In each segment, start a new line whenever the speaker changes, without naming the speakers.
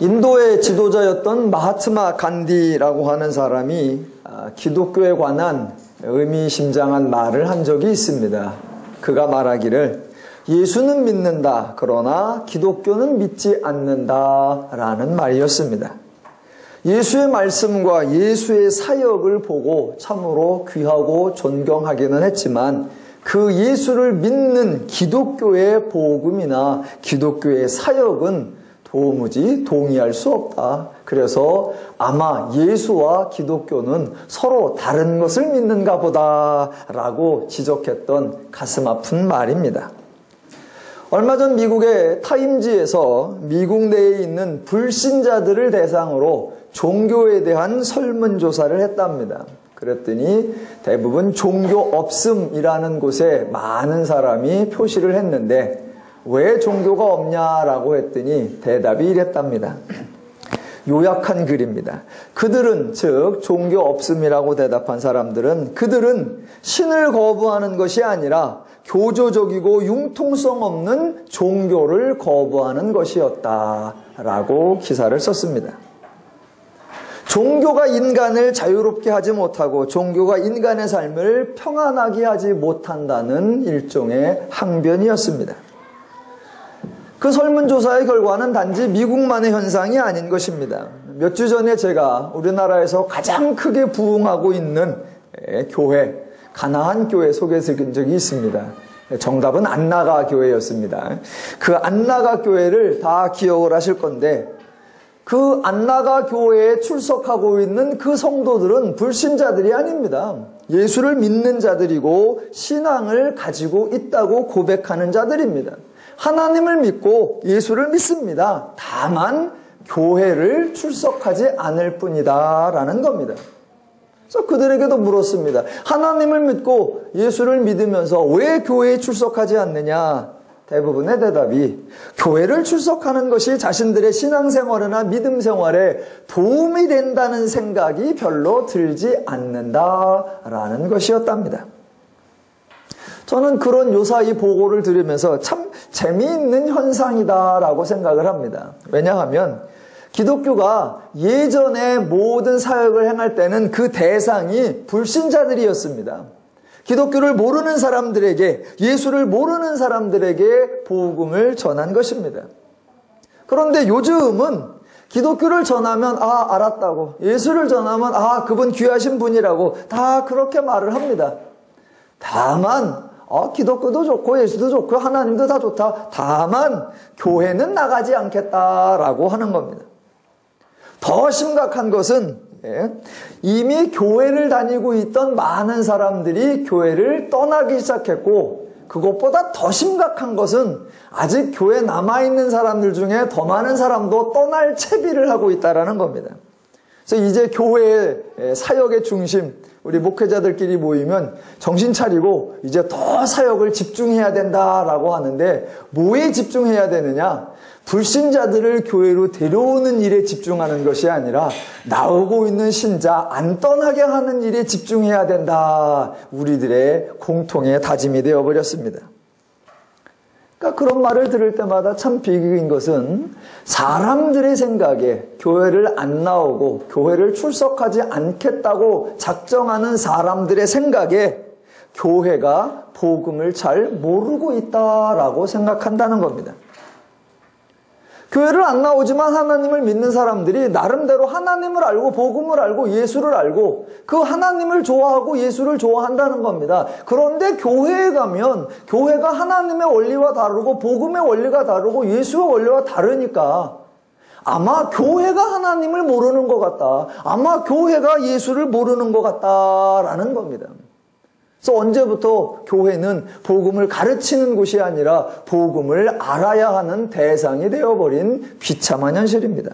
인도의 지도자였던 마하트마 간디라고 하는 사람이 기독교에 관한 의미심장한 말을 한 적이 있습니다. 그가 말하기를 예수는 믿는다, 그러나 기독교는 믿지 않는다 라는 말이었습니다. 예수의 말씀과 예수의 사역을 보고 참으로 귀하고 존경하기는 했지만 그 예수를 믿는 기독교의 복음이나 기독교의 사역은 도무지 동의할 수 없다. 그래서 아마 예수와 기독교는 서로 다른 것을 믿는가 보다 라고 지적했던 가슴 아픈 말입니다. 얼마 전 미국의 타임지에서 미국 내에 있는 불신자들을 대상으로 종교에 대한 설문조사를 했답니다. 그랬더니 대부분 종교 없음이라는 곳에 많은 사람이 표시를 했는데 왜 종교가 없냐라고 했더니 대답이 이랬답니다. 요약한 글입니다. 그들은, 즉 종교 없음이라고 대답한 사람들은 그들은 신을 거부하는 것이 아니라 교조적이고 융통성 없는 종교를 거부하는 것이었다라고 기사를 썼습니다. 종교가 인간을 자유롭게 하지 못하고 종교가 인간의 삶을 평안하게 하지 못한다는 일종의 항변이었습니다. 그 설문조사의 결과는 단지 미국만의 현상이 아닌 것입니다. 몇 주 전에 제가 우리나라에서 가장 크게 부흥하고 있는 교회, 가나안 교회 소개해드린 적이 있습니다. 정답은 안나가 교회였습니다. 그 안나가 교회를 다 기억을 하실 건데 그 안나가 교회에 출석하고 있는 그 성도들은 불신자들이 아닙니다. 예수를 믿는 자들이고 신앙을 가지고 있다고 고백하는 자들입니다. 하나님을 믿고 예수를 믿습니다. 다만 교회를 출석하지 않을 뿐이다 라는 겁니다. 그래서 그들에게도 물었습니다. 하나님을 믿고 예수를 믿으면서 왜 교회에 출석하지 않느냐? 대부분의 대답이 교회를 출석하는 것이 자신들의 신앙생활이나 믿음생활에 도움이 된다는 생각이 별로 들지 않는다라는 것이었답니다. 저는 그런 요사이 보고를 들으면서 참 재미있는 현상이다라고 생각을 합니다. 왜냐하면 기독교가 예전에 모든 사역을 행할 때는 그 대상이 불신자들이었습니다. 기독교를 모르는 사람들에게, 예수를 모르는 사람들에게 복음을 전한 것입니다. 그런데 요즘은 기독교를 전하면 알았다고, 예수를 전하면 그분 귀하신 분이라고 다 그렇게 말을 합니다. 다만 기독교도 좋고 예수도 좋고 하나님도 다 좋다. 다만 교회는 나가지 않겠다라고 하는 겁니다. 더 심각한 것은 이미 교회를 다니고 있던 많은 사람들이 교회를 떠나기 시작했고, 그것보다 더 심각한 것은 아직 교회에 남아있는 사람들 중에 더 많은 사람도 떠날 채비를 하고 있다는 겁니다. 그래서 이제 교회의 사역의 중심, 우리 목회자들끼리 모이면 정신 차리고 이제 더 사역을 집중해야 된다라고 하는데, 뭐에 집중해야 되느냐? 불신자들을 교회로 데려오는 일에 집중하는 것이 아니라 나오고 있는 신자 안 떠나게 하는 일에 집중해야 된다. 우리들의 공통의 다짐이 되어버렸습니다. 그러니까 그런 말을 들을 때마다 참 비극인 것은 사람들의 생각에 교회를 안 나오고 교회를 출석하지 않겠다고 작정하는 사람들의 생각에 교회가 복음을 잘 모르고 있다라고 생각한다는 겁니다. 교회를 안 나오지만 하나님을 믿는 사람들이 나름대로 하나님을 알고 복음을 알고 예수를 알고 그 하나님을 좋아하고 예수를 좋아한다는 겁니다. 그런데 교회에 가면 교회가 하나님의 원리와 다르고 복음의 원리가 다르고 예수의 원리와 다르니까 아마 교회가 하나님을 모르는 것 같다. 아마 교회가 예수를 모르는 것 같다라는 겁니다. 그래서 언제부터 교회는 복음을 가르치는 곳이 아니라 복음을 알아야 하는 대상이 되어버린 비참한 현실입니다.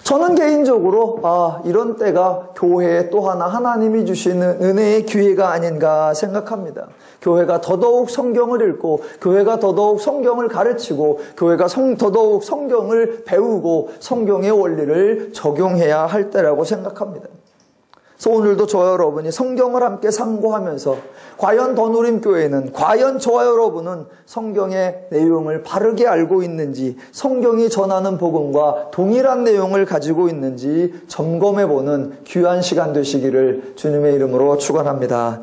저는 개인적으로 이런 때가 교회에 또 하나 하나님이 주시는 은혜의 기회가 아닌가 생각합니다. 교회가 더더욱 성경을 읽고 교회가 더더욱 성경을 가르치고 교회가 더더욱 성경을 배우고 성경의 원리를 적용해야 할 때라고 생각합니다. 그래서 오늘도 저와 여러분이 성경을 함께 상고하면서 과연 더누림교회는, 과연 저와 여러분은 성경의 내용을 바르게 알고 있는지, 성경이 전하는 복음과 동일한 내용을 가지고 있는지 점검해보는 귀한 시간 되시기를 주님의 이름으로 축원합니다.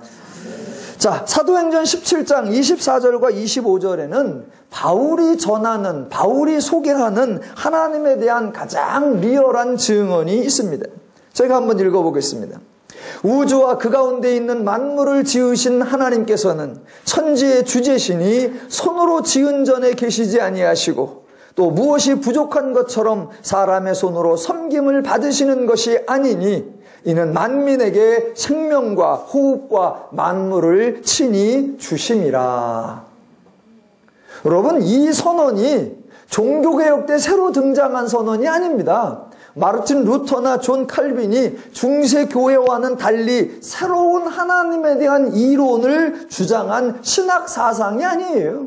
자, 사도행전 17장 24절과 25절에는 바울이 전하는, 바울이 소개하는 하나님에 대한 가장 리얼한 증언이 있습니다. 제가 한번 읽어보겠습니다. 우주와 그 가운데 있는 만물을 지으신 하나님께서는 천지의 주제시니 손으로 지은 전에 계시지 아니하시고 또 무엇이 부족한 것처럼 사람의 손으로 섬김을 받으시는 것이 아니니 이는 만민에게 생명과 호흡과 만물을 친히 주심이라. 여러분, 이 선언이 종교개혁 때 새로 등장한 선언이 아닙니다. 마르틴 루터나 존 칼빈이 중세 교회와는 달리 새로운 하나님에 대한 이론을 주장한 신학 사상이 아니에요.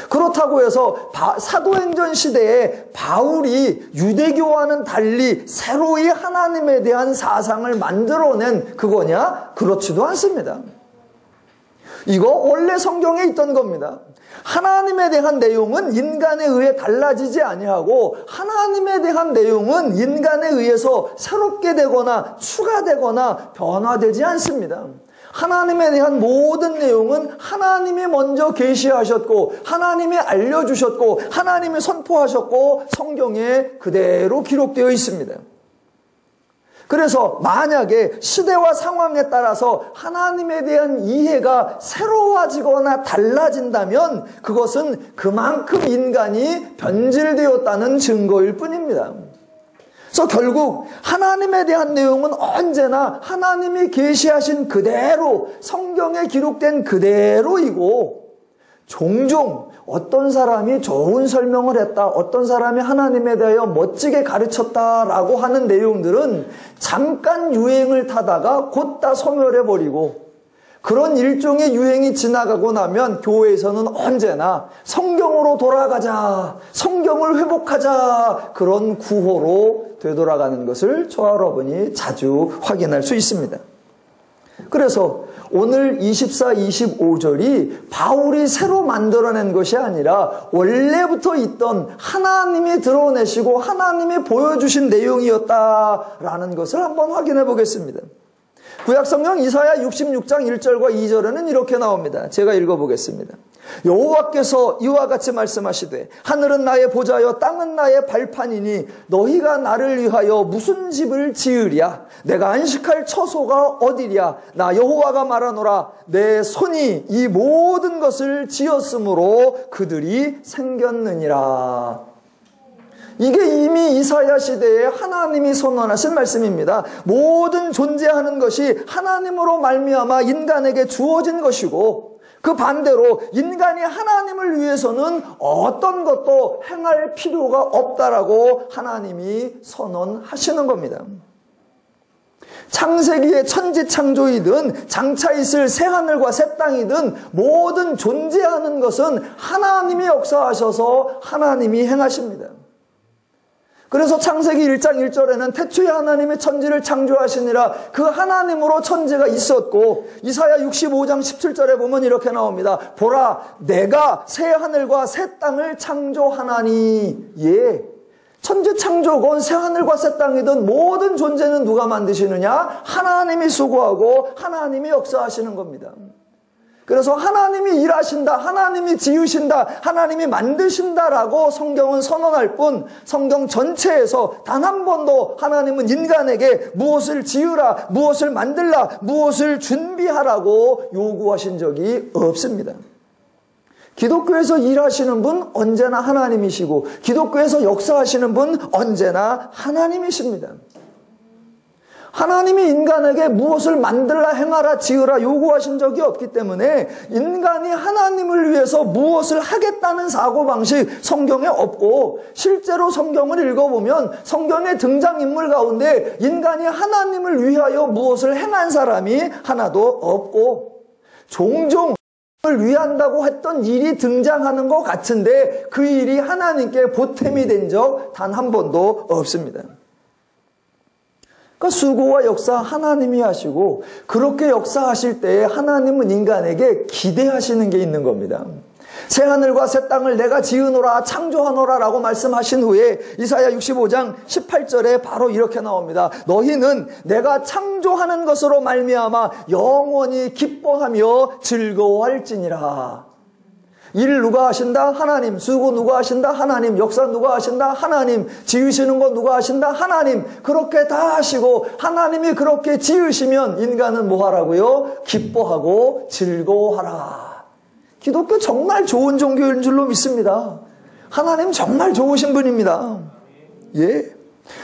그렇다고 해서 사도행전 시대에 바울이 유대교와는 달리 새로이 하나님에 대한 사상을 만들어낸 그거냐? 그렇지도 않습니다. 이거 원래 성경에 있던 겁니다. 하나님에 대한 내용은 인간에 의해 달라지지 아니하고 하나님에 대한 내용은 인간에 의해서 새롭게 되거나 추가되거나 변화되지 않습니다. 하나님에 대한 모든 내용은 하나님이 먼저 계시하셨고 하나님이 알려주셨고 하나님이 선포하셨고 성경에 그대로 기록되어 있습니다. 그래서 만약에 시대와 상황에 따라서 하나님에 대한 이해가 새로워지거나 달라진다면 그것은 그만큼 인간이 변질되었다는 증거일 뿐입니다. 그래서 결국 하나님에 대한 내용은 언제나 하나님이 계시하신 그대로 성경에 기록된 그대로이고 종종 어떤 사람이 좋은 설명을 했다, 어떤 사람이 하나님에 대하여 멋지게 가르쳤다라고 하는 내용들은 잠깐 유행을 타다가 곧 다 소멸해버리고 그런 일종의 유행이 지나가고 나면 교회에서는 언제나 성경으로 돌아가자, 성경을 회복하자 그런 구호로 되돌아가는 것을 저와 여러분이 자주 확인할 수 있습니다. 그래서 오늘 24, 25절이 바울이 새로 만들어낸 것이 아니라 원래부터 있던 하나님이 드러내시고 하나님이 보여주신 내용이었다라는 것을 한번 확인해 보겠습니다. 구약성경 이사야 66장 1절과 2절에는 이렇게 나옵니다. 제가 읽어보겠습니다. 여호와께서 이와 같이 말씀하시되 하늘은 나의 보좌여 땅은 나의 발판이니 너희가 나를 위하여 무슨 집을 지으랴? 내가 안식할 처소가 어디랴? 나 여호와가 말하노라. 내 손이 이 모든 것을 지었으므로 그들이 생겼느니라. 이게 이미 이사야 시대에 하나님이 선언하신 말씀입니다. 모든 존재하는 것이 하나님으로 말미암아 인간에게 주어진 것이고 그 반대로 인간이 하나님을 위해서는 어떤 것도 행할 필요가 없다라고 하나님이 선언하시는 겁니다. 창세기의 천지창조이든 장차 있을 새하늘과 새 땅이든 모든 존재하는 것은 하나님이 역사하셔서 하나님이 행하십니다. 그래서 창세기 1장 1절에는 태초에 하나님이 천지를 창조하시니라 그 하나님으로 천지가 있었고 이사야 65장 17절에 보면 이렇게 나옵니다. 보라 내가 새 하늘과 새 땅을 창조하나니. 예, 천지 창조건 새 하늘과 새 땅이든 모든 존재는 누가 만드시느냐? 하나님이 수고하고 하나님이 역사하시는 겁니다. 그래서 하나님이 일하신다, 하나님이 지으신다, 하나님이 만드신다라고 성경은 선언할 뿐 성경 전체에서 단 한 번도 하나님은 인간에게 무엇을 지으라, 무엇을 만들라, 무엇을 준비하라고 요구하신 적이 없습니다. 기독교에서 일하시는 분 언제나 하나님이시고 기독교에서 역사하시는 분 언제나 하나님이십니다. 하나님이 인간에게 무엇을 만들라, 행하라, 지으라 요구하신 적이 없기 때문에 인간이 하나님을 위해서 무엇을 하겠다는 사고방식 성경에 없고 실제로 성경을 읽어보면 성경의 등장인물 가운데 인간이 하나님을 위하여 무엇을 행한 사람이 하나도 없고 종종 을 위한다고 했던 일이 등장하는 것 같은데 그 일이 하나님께 보탬이 된 적 단 한 번도 없습니다. 그러니까 수고와 역사 하나님이 하시고, 그렇게 역사하실 때에 하나님은 인간에게 기대하시는 게 있는 겁니다. 새하늘과 새 땅을 내가 지으노라 창조하노라 라고 말씀하신 후에 이사야 65장 18절에 바로 이렇게 나옵니다. 너희는 내가 창조하는 것으로 말미암아 영원히 기뻐하며 즐거워할지니라. 일 누가 하신다? 하나님. 수고 누가 하신다? 하나님. 역사 누가 하신다? 하나님. 지으시는 거 누가 하신다? 하나님. 그렇게 다 하시고 하나님이 그렇게 지으시면 인간은 뭐 하라고요? 기뻐하고 즐거워하라. 기독교 정말 좋은 종교인 줄로 믿습니다. 하나님 정말 좋으신 분입니다. 예.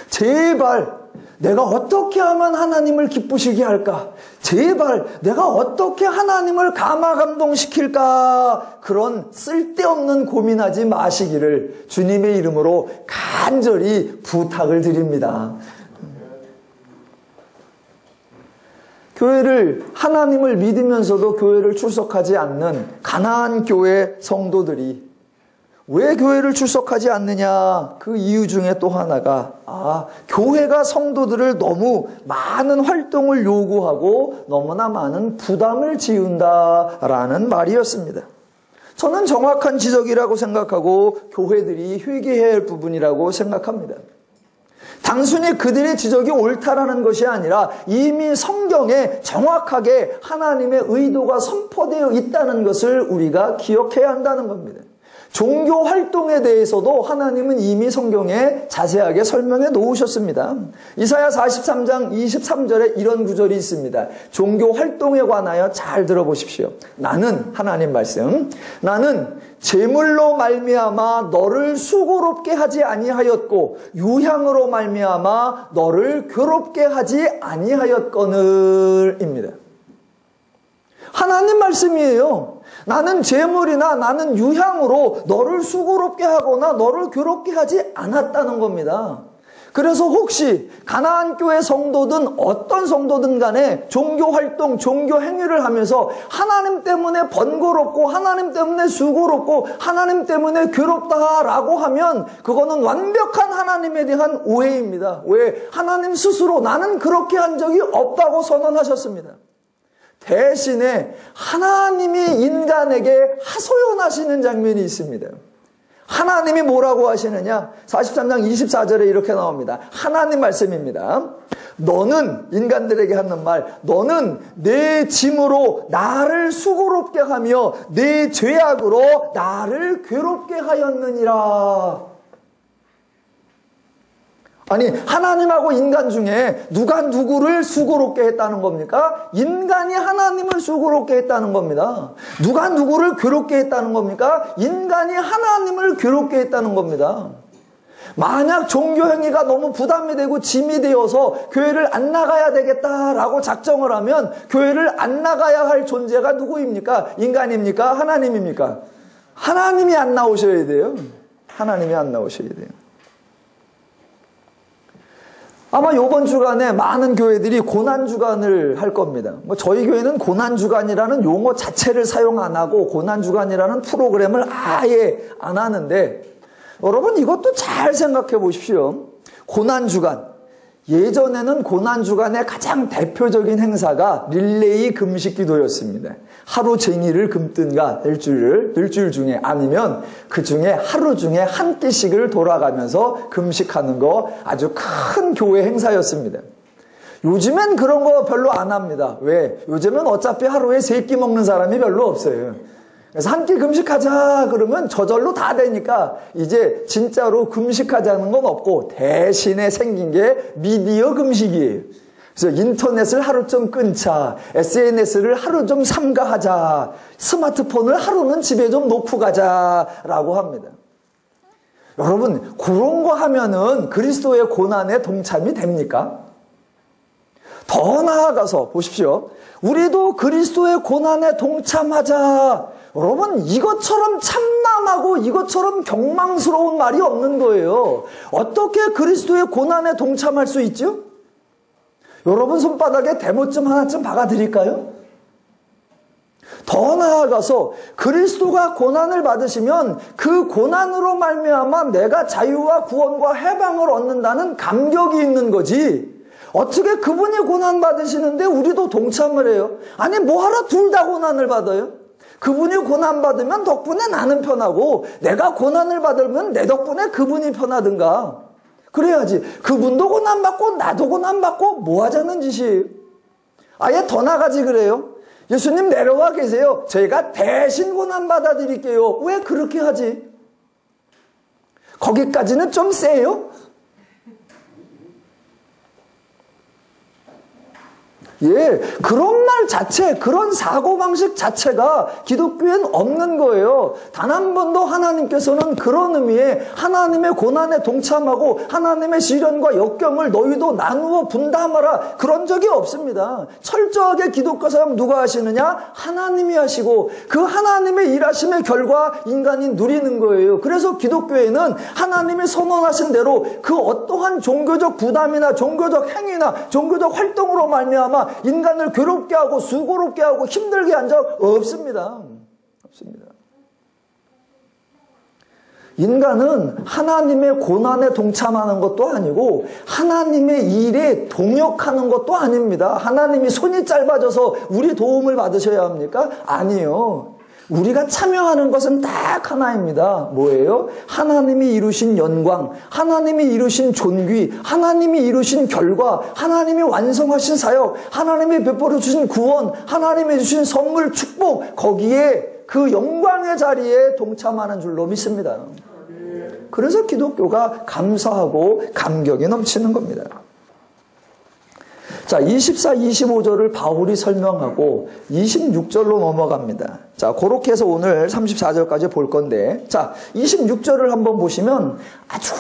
제발 내가 어떻게 하면 하나님을 기쁘시게 할까? 제발 내가 어떻게 하나님을 감화감동시킬까? 그런 쓸데없는 고민하지 마시기를 주님의 이름으로 간절히 부탁을 드립니다. 교회를, 하나님을 믿으면서도 교회를 출석하지 않는 가나안 교회 성도들이 왜 교회를 출석하지 않느냐? 그 이유 중에 또 하나가 교회가 성도들을 너무 많은 활동을 요구하고 너무나 많은 부담을 지운다라는 말이었습니다. 저는 정확한 지적이라고 생각하고 교회들이 회개해야 할 부분이라고 생각합니다. 단순히 그들의 지적이 옳다라는 것이 아니라 이미 성경에 정확하게 하나님의 의도가 선포되어 있다는 것을 우리가 기억해야 한다는 겁니다. 종교 활동에 대해서도 하나님은 이미 성경에 자세하게 설명해 놓으셨습니다. 이사야 43장 23절에 이런 구절이 있습니다. 종교 활동에 관하여 잘 들어보십시오. 나는, 하나님 말씀, 나는 제물로 말미암아 너를 수고롭게 하지 아니하였고 유향으로 말미암아 너를 괴롭게 하지 아니하였거늘입니다. 하나님 말씀이에요. 나는 제물이나 나는 유향으로 너를 수고롭게 하거나 너를 괴롭게 하지 않았다는 겁니다. 그래서 혹시 가나안 교회 성도든 어떤 성도든 간에 종교 활동, 종교 행위를 하면서 하나님 때문에 번거롭고 하나님 때문에 수고롭고 하나님 때문에 괴롭다라고 하면 그거는 완벽한 하나님에 대한 오해입니다. 왜? 하나님 스스로 나는 그렇게 한 적이 없다고 선언하셨습니다. 대신에 하나님이 인간에게 하소연하시는 장면이 있습니다. 하나님이 뭐라고 하시느냐? 43장 24절에 이렇게 나옵니다. 하나님 말씀입니다. 너는, 인간들에게 하는 말, 너는 내 짐으로 나를 수고롭게 하며 내 죄악으로 나를 괴롭게 하였느니라. 아니, 하나님하고 인간 중에 누가 누구를 수고롭게 했다는 겁니까? 인간이 하나님을 수고롭게 했다는 겁니다. 누가 누구를 괴롭게 했다는 겁니까? 인간이 하나님을 괴롭게 했다는 겁니다. 만약 종교 행위가 너무 부담이 되고 짐이 되어서 교회를 안 나가야 되겠다라고 작정을 하면 교회를 안 나가야 할 존재가 누구입니까? 인간입니까? 하나님입니까? 하나님이 안 나오셔야 돼요. 하나님이 안 나오셔야 돼요. 아마 이번 주간에 많은 교회들이 고난주간을 할 겁니다. 저희 교회는 고난주간이라는 용어 자체를 사용 안 하고 고난주간이라는 프로그램을 아예 안 하는데 여러분 이것도 잘 생각해 보십시오. 고난주간. 예전에는 고난주간의 가장 대표적인 행사가 릴레이 금식기도였습니다. 하루 종일을 굶든가 일주일 중에 아니면 그 중에 하루 중에 한 끼씩을 돌아가면서 금식하는 거 아주 큰 교회 행사였습니다. 요즘엔 그런 거 별로 안 합니다. 왜? 요즘은 어차피 하루에 3끼 먹는 사람이 별로 없어요. 그래서 한 끼 금식하자 그러면 저절로 다 되니까 이제 진짜로 금식하자는 건 없고 대신에 생긴 게 미디어 금식이에요. 그래서 인터넷을 하루 좀 끊자, SNS를 하루 좀 삼가하자, 스마트폰을 하루는 집에 좀 놓고 가자라고 합니다. 여러분 그런 거 하면은 그리스도의 고난에 동참이 됩니까? 더 나아가서 보십시오. 우리도 그리스도의 고난에 동참하자. 여러분 이것처럼 참남하고 이것처럼 경망스러운 말이 없는 거예요. 어떻게 그리스도의 고난에 동참할 수 있죠? 여러분 손바닥에 대못좀 하나쯤 박아드릴까요? 더 나아가서 그리스도가 고난을 받으시면 그 고난으로 말미암아 내가 자유와 구원과 해방을 얻는다는 감격이 있는 거지. 어떻게 그분이 고난받으시는데 우리도 동참을 해요? 아니 뭐하러 둘 다 고난을 받아요? 그분이 고난받으면 덕분에 나는 편하고 내가 고난을 받으면 내 덕분에 그분이 편하든가. 그래야지. 그분도 고난받고 나도 고난받고 뭐 하자는 짓이에요? 아예 더 나가지 그래요. 예수님 내려와 계세요. 저희가 대신 고난받아 드릴게요. 왜 그렇게 하지? 거기까지는 좀 세요? 예, 그런 말 자체, 그런 사고방식 자체가 기독교엔 없는 거예요. 단 한 번도 하나님께서는 그런 의미에 하나님의 고난에 동참하고 하나님의 시련과 역경을 너희도 나누어 분담하라 그런 적이 없습니다. 철저하게 기독교 사람 누가 하시느냐? 하나님이 하시고 그 하나님의 일하심의 결과 인간이 누리는 거예요. 그래서 기독교에는 하나님이 선언하신 대로 그 어떠한 종교적 부담이나 종교적 행위나 종교적 활동으로 말미암아 인간을 괴롭게 하고 수고롭게 하고 힘들게 한 적 없습니다. 없습니다. 인간은 하나님의 고난에 동참하는 것도 아니고 하나님의 일에 동역하는 것도 아닙니다. 하나님이 손이 짧아져서 우리 도움을 받으셔야 합니까? 아니요. 우리가 참여하는 것은 딱 하나입니다. 뭐예요? 하나님이 이루신 영광, 하나님이 이루신 존귀, 하나님이 이루신 결과, 하나님이 완성하신 사역, 하나님이 베풀어 주신 구원, 하나님이 주신 선물, 축복, 거기에 그 영광의 자리에 동참하는 줄로 믿습니다. 그래서 기독교가 감사하고 감격이 넘치는 겁니다. 자, 24, 25절을 바울이 설명하고 26절로 넘어갑니다. 자, 그렇게 해서 오늘 34절까지 볼 건데, 자, 26절을 한번 보시면 아주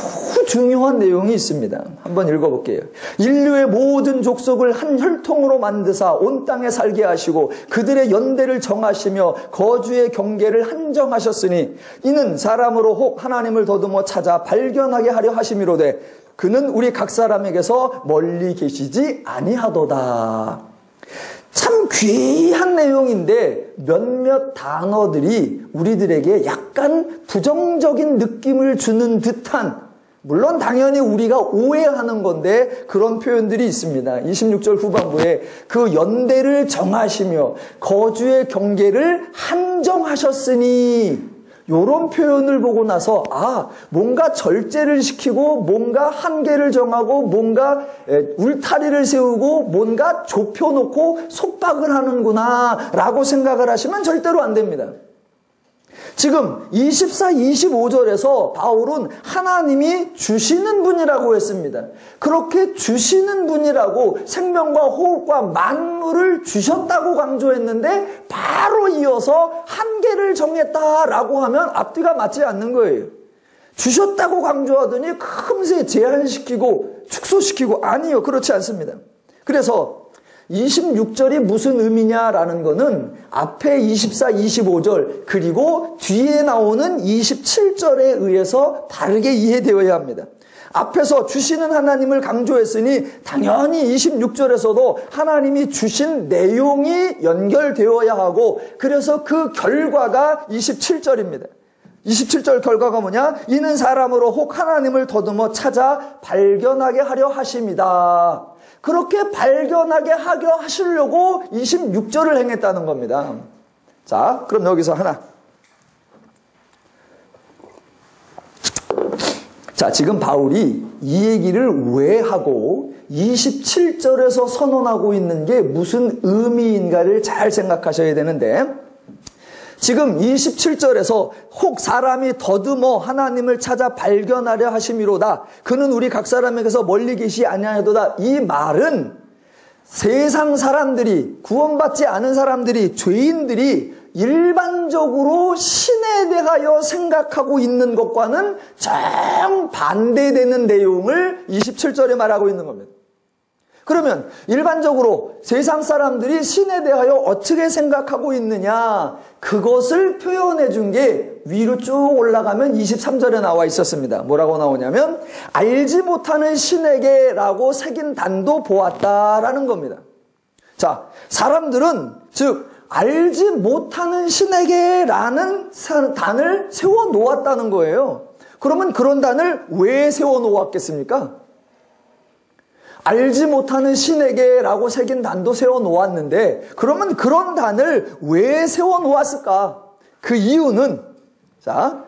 중요한 내용이 있습니다. 한번 읽어볼게요. 인류의 모든 족속을 한 혈통으로 만드사 온 땅에 살게 하시고 그들의 연대를 정하시며 거주의 경계를 한정하셨으니 이는 사람으로 혹 하나님을 더듬어 찾아 발견하게 하려 하심이로되 그는 우리 각 사람에게서 멀리 계시지 아니하도다. 참 귀한 내용인데 몇몇 단어들이 우리들에게 약간 부정적인 느낌을 주는 듯한, 물론 당연히 우리가 오해하는 건데 그런 표현들이 있습니다. 26절 후반부에 그 연대를 정하시며 거주의 경계를 한정하셨으니, 요런 표현을 보고 나서 뭔가 절제를 시키고 뭔가 한계를 정하고 뭔가 울타리를 세우고 뭔가 좁혀놓고 속박을 하는구나 라고 생각을 하시면 절대로 안 됩니다. 지금 24, 25절에서 바울은 하나님이 주시는 분이라고 했습니다. 그렇게 주시는 분이라고 생명과 호흡과 만물을 주셨다고 강조했는데 바로 이어서 한계를 정했다라고 하면 앞뒤가 맞지 않는 거예요. 주셨다고 강조하더니 금세 제한시키고 축소시키고, 아니요, 그렇지 않습니다. 그래서 26절이 무슨 의미냐라는 거는 앞에 24, 25절 그리고 뒤에 나오는 27절에 의해서 다르게 이해되어야 합니다. 앞에서 주시는 하나님을 강조했으니 당연히 26절에서도 하나님이 주신 내용이 연결되어야 하고, 그래서 그 결과가 27절입니다. 27절 결과가 뭐냐? 이는 사람으로 혹 하나님을 더듬어 찾아 발견하게 하려 하심이다. 그렇게 발견하게 하려 하시려고 26절을 행했다는 겁니다. 자, 그럼 여기서 하나. 자, 지금 바울이 이 얘기를 왜 하고 27절에서 선언하고 있는 게 무슨 의미인가를 잘 생각하셔야 되는데, 지금 27절에서 혹 사람이 더듬어 하나님을 찾아 발견하려 하심이로다. 그는 우리 각 사람에게서 멀리 계시 아니하도다. 이 말은 세상 사람들이, 구원받지 않은 사람들이, 죄인들이 일반적으로 신에 대하여 생각하고 있는 것과는 정반대되는 내용을 27절에 말하고 있는 겁니다. 그러면 일반적으로 세상 사람들이 신에 대하여 어떻게 생각하고 있느냐, 그것을 표현해 준 게 위로 쭉 올라가면 23절에 나와 있었습니다. 뭐라고 나오냐면 알지 못하는 신에게 라고 새긴 단도 보았다라는 겁니다. 자, 사람들은 즉 알지 못하는 신에게 라는 단을 세워 놓았다는 거예요. 그러면 그런 단을 왜 세워 놓았겠습니까? 알지 못하는 신에게라고 새긴 단도 세워놓았는데 그러면 그런 단을 왜 세워놓았을까? 그 이유는 자,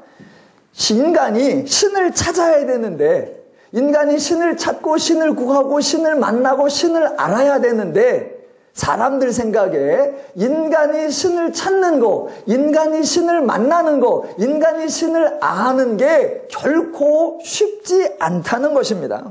인간이 신을 찾아야 되는데 인간이 신을 찾고 신을 구하고 신을 만나고 신을 알아야 되는데 사람들 생각에 인간이 신을 찾는 거, 인간이 신을 만나는 거, 인간이 신을 아는 게 결코 쉽지 않다는 것입니다.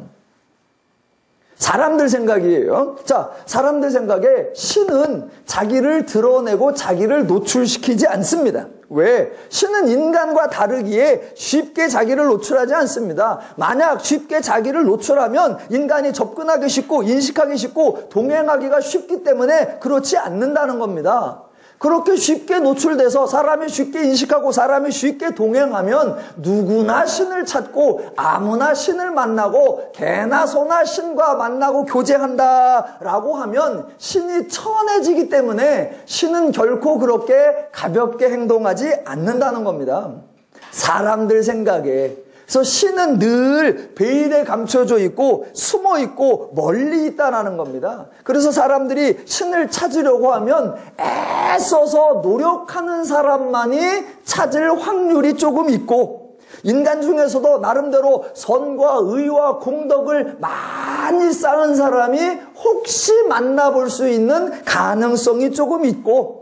사람들 생각이에요. 자, 사람들 생각에 신은 자기를 드러내고 자기를 노출시키지 않습니다. 왜? 신은 인간과 다르기에 쉽게 자기를 노출하지 않습니다. 만약 쉽게 자기를 노출하면 인간이 접근하기 쉽고 인식하기 쉽고 동행하기가 쉽기 때문에 그렇지 않는다는 겁니다. 그렇게 쉽게 노출돼서 사람이 쉽게 인식하고 사람이 쉽게 동행하면 누구나 신을 찾고 아무나 신을 만나고 개나 소나 신과 만나고 교제한다라고 하면 신이 천해지기 때문에 신은 결코 그렇게 가볍게 행동하지 않는다는 겁니다. 사람들 생각에. 그래서 신은 늘 베일에 감춰져 있고 숨어 있고 멀리 있다라는 겁니다. 그래서 사람들이 신을 찾으려고 하면 애써서 노력하는 사람만이 찾을 확률이 조금 있고 인간 중에서도 나름대로 선과 의와 공덕을 많이 쌓은 사람이 혹시 만나볼 수 있는 가능성이 조금 있고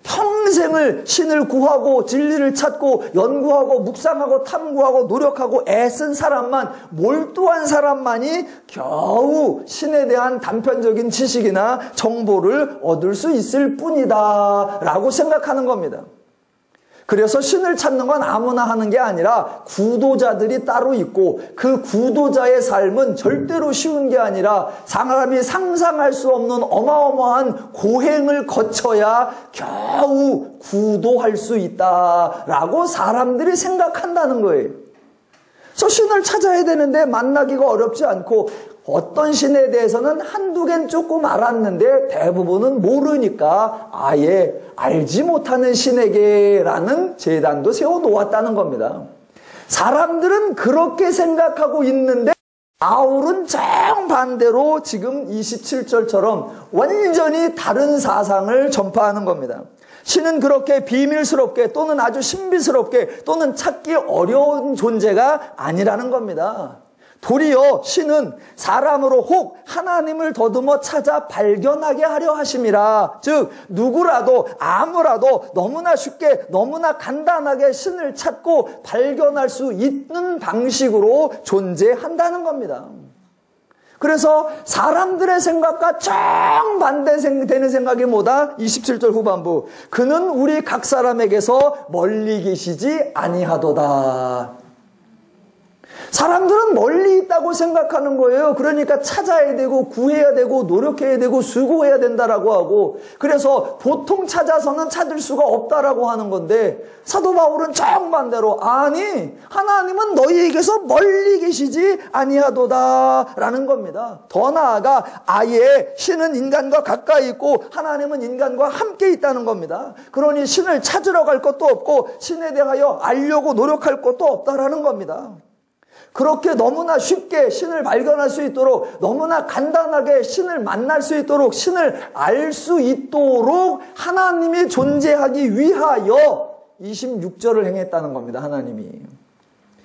평생을 신을 구하고 진리를 찾고 연구하고 묵상하고 탐구하고 노력하고 애쓴 사람만 몰두한 사람만이 겨우 신에 대한 단편적인 지식이나 정보를 얻을 수 있을 뿐이다 라고 생각하는 겁니다. 그래서 신을 찾는 건 아무나 하는 게 아니라 구도자들이 따로 있고 그 구도자의 삶은 절대로 쉬운 게 아니라 사람이 상상할 수 없는 어마어마한 고행을 거쳐야 겨우 구도할 수 있다라고 사람들이 생각한다는 거예요. 그래서 신을 찾아야 되는데 만나기가 어렵지 않고 어떤 신에 대해서는 한두 개는 조금 알았는데 대부분은 모르니까 아예 알지 못하는 신에게라는 제단도 세워놓았다는 겁니다. 사람들은 그렇게 생각하고 있는데 바울은 정반대로 지금 27절처럼 완전히 다른 사상을 전파하는 겁니다. 신은 그렇게 비밀스럽게 또는 아주 신비스럽게 또는 찾기 어려운 존재가 아니라는 겁니다. 도리어 신은 사람으로 혹 하나님을 더듬어 찾아 발견하게 하려 하심이라. 즉 누구라도 아무라도 너무나 쉽게 너무나 간단하게 신을 찾고 발견할 수 있는 방식으로 존재한다는 겁니다. 그래서 사람들의 생각과 정반대되는 생각이 뭐다? 27절 후반부. 그는 우리 각 사람에게서 멀리 계시지 아니하도다. 사람들은 멀리 있다고 생각하는 거예요. 그러니까 찾아야 되고 구해야 되고 노력해야 되고 수고해야 된다라고 하고 그래서 보통 찾아서는 찾을 수가 없다라고 하는 건데 사도 바울은 정반대로 아니 하나님은 너희에게서 멀리 계시지 아니하도다라는 겁니다. 더 나아가 아예 신은 인간과 가까이 있고 하나님은 인간과 함께 있다는 겁니다. 그러니 신을 찾으러 갈 것도 없고 신에 대하여 알려고 노력할 것도 없다라는 겁니다. 그렇게 너무나 쉽게 신을 발견할 수 있도록 너무나 간단하게 신을 만날 수 있도록 신을 알 수 있도록 하나님이 존재하기 위하여 26절을 행했다는 겁니다. 하나님이.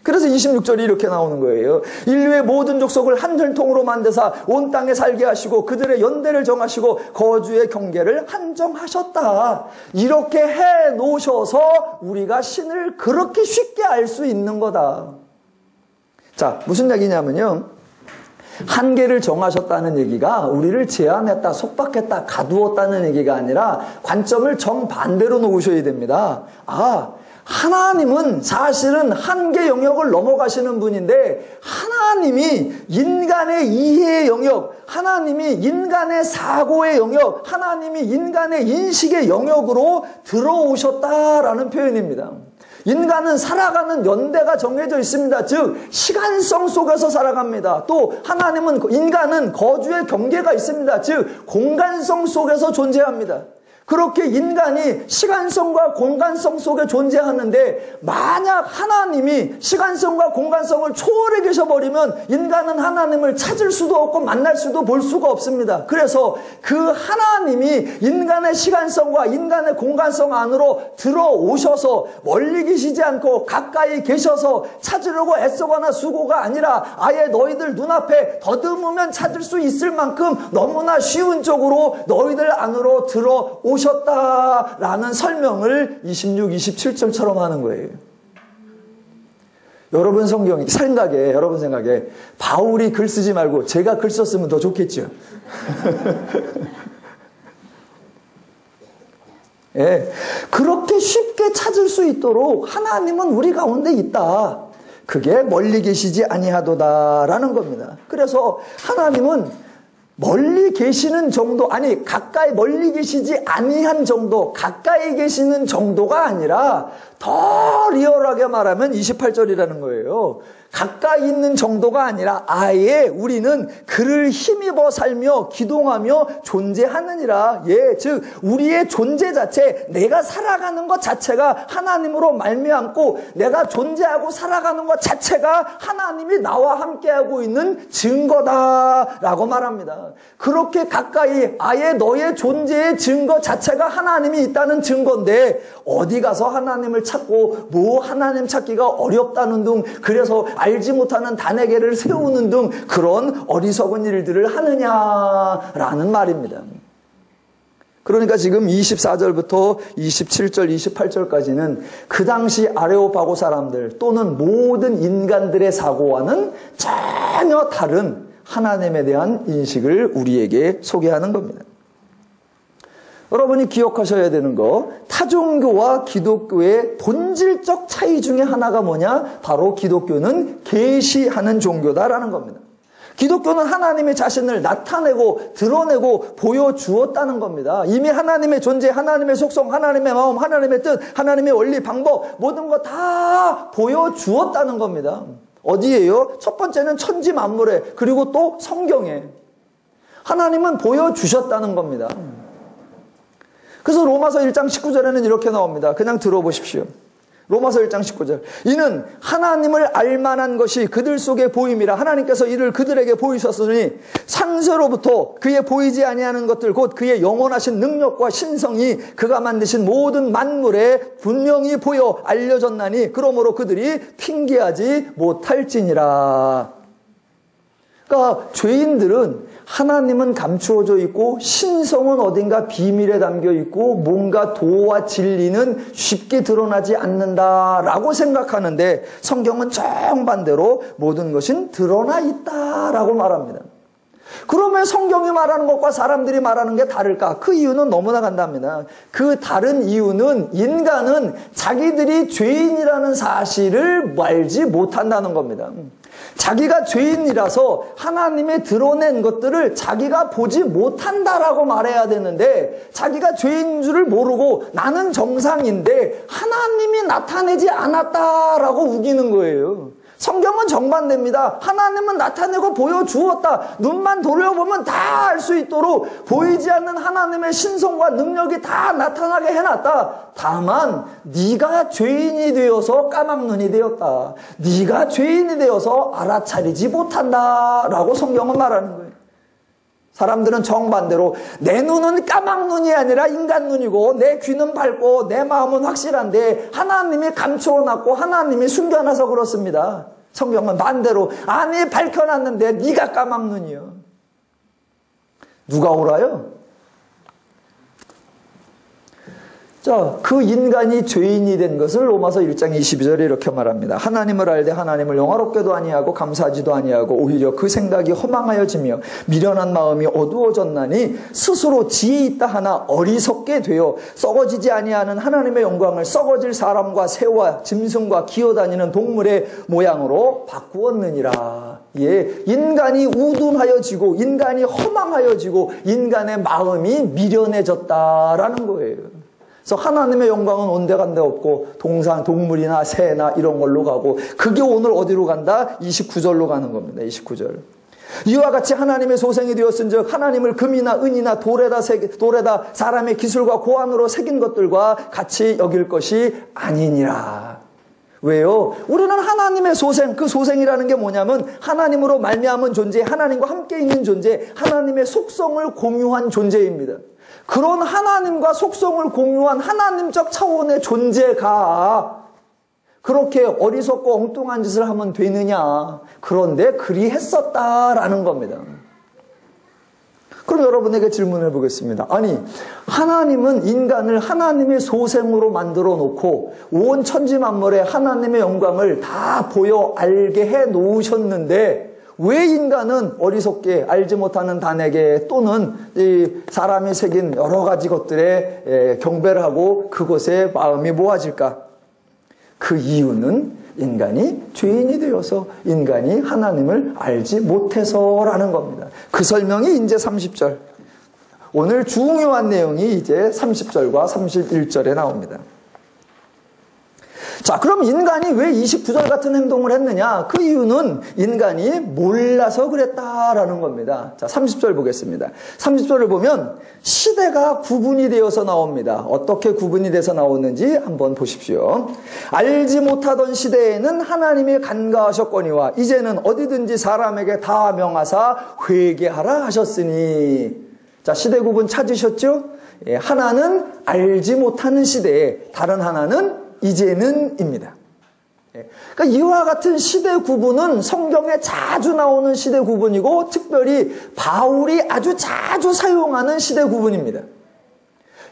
그래서 26절이 이렇게 나오는 거예요. 인류의 모든 족속을 한 전통으로 만드사 온 땅에 살게 하시고 그들의 연대를 정하시고 거주의 경계를 한정하셨다. 이렇게 해놓으셔서 우리가 신을 그렇게 쉽게 알 수 있는 거다. 자, 무슨 얘기냐면요. 한계를 정하셨다는 얘기가 우리를 제한했다, 속박했다, 가두었다는 얘기가 아니라 관점을 정반대로 놓으셔야 됩니다. 하나님은 사실은 한계 영역을 넘어가시는 분인데 하나님이 인간의 이해의 영역, 하나님이 인간의 사고의 영역, 하나님이 인간의 인식의 영역으로 들어오셨다라는 표현입니다. 인간은 살아가는 연대가 정해져 있습니다. 즉 시간성 속에서 살아갑니다. 또 하나님은 인간은 거주의 경계가 있습니다. 즉 공간성 속에서 존재합니다. 그렇게 인간이 시간성과 공간성 속에 존재하는데 만약 하나님이 시간성과 공간성을 초월해 계셔버리면 인간은 하나님을 찾을 수도 없고 만날 수도 볼 수가 없습니다. 그래서 그 하나님이 인간의 시간성과 인간의 공간성 안으로 들어오셔서 멀리 계시지 않고 가까이 계셔서 찾으려고 애쓰거나 수고가 아니라 아예 너희들 눈앞에 더듬으면 찾을 수 있을 만큼 너무나 쉬운 쪽으로 너희들 안으로 들어오셨다라는 설명을 26, 27절처럼 하는 거예요. 여러분 여러분 생각에 바울이 글 쓰지 말고 제가 글 썼으면 더 좋겠죠. 예, 그렇게 쉽게 찾을 수 있도록 하나님은 우리 가운데 있다. 그게 멀리 계시지 아니하도다라는 겁니다. 그래서 하나님은 멀리 계시는 정도, 아니 멀리 계시지 아니한 정도, 가까이 계시는 정도가 아니라 더 리얼하게 말하면 28절이라는 거예요. 가까이 있는 정도가 아니라 아예 우리는 그를 힘입어 살며 기동하며 존재하느니라. 예, 즉 우리의 존재 자체, 내가 살아가는 것 자체가 하나님으로 말미암고 내가 존재하고 살아가는 것 자체가 하나님이 나와 함께하고 있는 증거다라고 말합니다. 그렇게 가까이 아예 너의 존재의 증거 자체가 하나님이 있다는 증거인데 어디 가서 하나님을 찾고 뭐 하나님 찾기가 어렵다는 등 그래서 알지 못하는 단에게를 세우는 등 그런 어리석은 일들을 하느냐라는 말입니다. 그러니까 지금 24절부터 27절, 28절까지는 그 당시 아레오파고 사람들 또는 모든 인간들의 사고와는 전혀 다른 하나님에 대한 인식을 우리에게 소개하는 겁니다. 여러분이 기억하셔야 되는 거, 타종교와 기독교의 본질적 차이 중에 하나가 뭐냐? 바로 기독교는 계시하는 종교다라는 겁니다. 기독교는 하나님의 자신을 나타내고 드러내고 보여주었다는 겁니다. 이미 하나님의 존재, 하나님의 속성, 하나님의 마음, 하나님의 뜻, 하나님의 원리, 방법 모든 거 다 보여주었다는 겁니다. 어디에요? 첫 번째는 천지 만물에, 그리고 또 성경에 하나님은 보여주셨다는 겁니다. 그래서 로마서 1장 19절에는 이렇게 나옵니다. 그냥 들어보십시오. 로마서 1장 19절. 이는 하나님을 알만한 것이 그들 속에 보임이라. 하나님께서 이를 그들에게 보이셨으니 창세로부터 그의 보이지 아니하는 것들 곧 그의 영원하신 능력과 신성이 그가 만드신 모든 만물에 분명히 보여 알려졌나니 그러므로 그들이 핑계하지 못할지니라. 그러니까 죄인들은 하나님은 감추어져 있고 신성은 어딘가 비밀에 담겨 있고 뭔가 도와 진리는 쉽게 드러나지 않는다라고 생각하는데 성경은 정반대로 모든 것은 드러나 있다라고 말합니다. 그러면 성경이 말하는 것과 사람들이 말하는 게 다를까? 그 이유는 너무나 간단합니다. 그 다른 이유는 인간은 자기들이 죄인이라는 사실을 알지 못한다는 겁니다. 자기가 죄인이라서 하나님의 드러낸 것들을 자기가 보지 못한다라고 말해야 되는데 자기가 죄인인 줄을 모르고 나는 정상인데 하나님이 나타내지 않았다라고 우기는 거예요. 성경은 정반대입니다. 하나님은 나타내고 보여주었다. 눈만 돌려보면 다 알 수 있도록 보이지 않는 하나님의 신성과 능력이 다 나타나게 해놨다. 다만 네가 죄인이 되어서 까막눈이 되었다. 네가 죄인이 되어서 알아차리지 못한다라고 성경은 말하는 거예요. 사람들은 정반대로 내 눈은 까막눈이 아니라 인간눈이고 내 귀는 밝고 내 마음은 확실한데 하나님이 감추어놨고 하나님이 숨겨놔서 그렇습니다. 성경은 반대로 아니 밝혀놨는데 네가 까막눈이요. 누가 옳아요? 자, 그 인간이 죄인이 된 것을 로마서 1장 22절에 이렇게 말합니다. 하나님을 알되 하나님을 영화롭게도 아니하고 감사하지도 아니하고 오히려 그 생각이 허망하여지며 미련한 마음이 어두워졌나니 스스로 지혜 있다 하나 어리석게 되어 썩어지지 아니하는 하나님의 영광을 썩어질 사람과 새와 짐승과 기어다니는 동물의 모양으로 바꾸었느니라. 예, 인간이 우둔하여지고 인간이 허망하여지고 인간의 마음이 미련해졌다라는 거예요. 그래서 하나님의 영광은 온데간데 없고 동물이나 새나 이런 걸로 가고 그게 오늘 어디로 간다? 29절로 가는 겁니다. 29절. 이와 같이 하나님의 소생이 되었은즉 하나님을 금이나 은이나 돌에다 사람의 기술과 고안으로 새긴 것들과 같이 여길 것이 아니니라. 왜요? 우리는 하나님의 소생, 그 소생이라는 게 뭐냐면 하나님으로 말미암은 존재, 하나님과 함께 있는 존재, 하나님의 속성을 공유한 존재입니다. 그런 하나님과 속성을 공유한 하나님적 차원의 존재가 그렇게 어리석고 엉뚱한 짓을 하면 되느냐. 그런데 그리했었다라는 겁니다. 그럼 여러분에게 질문을 해보겠습니다. 아니, 하나님은 인간을 하나님의 소생으로 만들어 놓고 온 천지 만물에 하나님의 영광을 다 보여 알게 해 놓으셨는데 왜 인간은 어리석게 알지 못하는 단에게 또는 이 사람이 새긴 여러 가지 것들에 경배를 하고 그것에 마음이 모아질까? 그 이유는 인간이 죄인이 되어서 인간이 하나님을 알지 못해서라는 겁니다. 그 설명이 이제 30절. 오늘 중요한 내용이 이제 30절과 31절에 나옵니다. 자, 그럼 인간이 왜 29절 같은 행동을 했느냐? 그 이유는 인간이 몰라서 그랬다라는 겁니다. 자, 30절 보겠습니다. 30절을 보면 시대가 구분이 되어서 나옵니다. 어떻게 구분이 돼서 나오는지 한번 보십시오. 알지 못하던 시대에는 하나님이 간과하셨거니와 이제는 어디든지 사람에게 다 명하사 회개하라 하셨으니. 자, 시대 구분 찾으셨죠? 예, 하나는 알지 못하는 시대에, 다른 하나는 이제는입니다. 그러니까 이와 같은 시대 구분은 성경에 자주 나오는 시대 구분이고 특별히 바울이 아주 자주 사용하는 시대 구분입니다.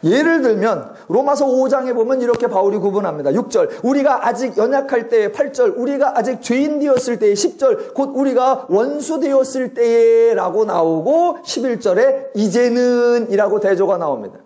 예를 들면 로마서 5장에 보면 이렇게 바울이 구분합니다. 6절 우리가 아직 연약할 때에, 8절 우리가 아직 죄인 되었을 때에, 10절 곧 우리가 원수 되었을 때에 라고 나오고 11절에 이제는 이라고 대조가 나옵니다.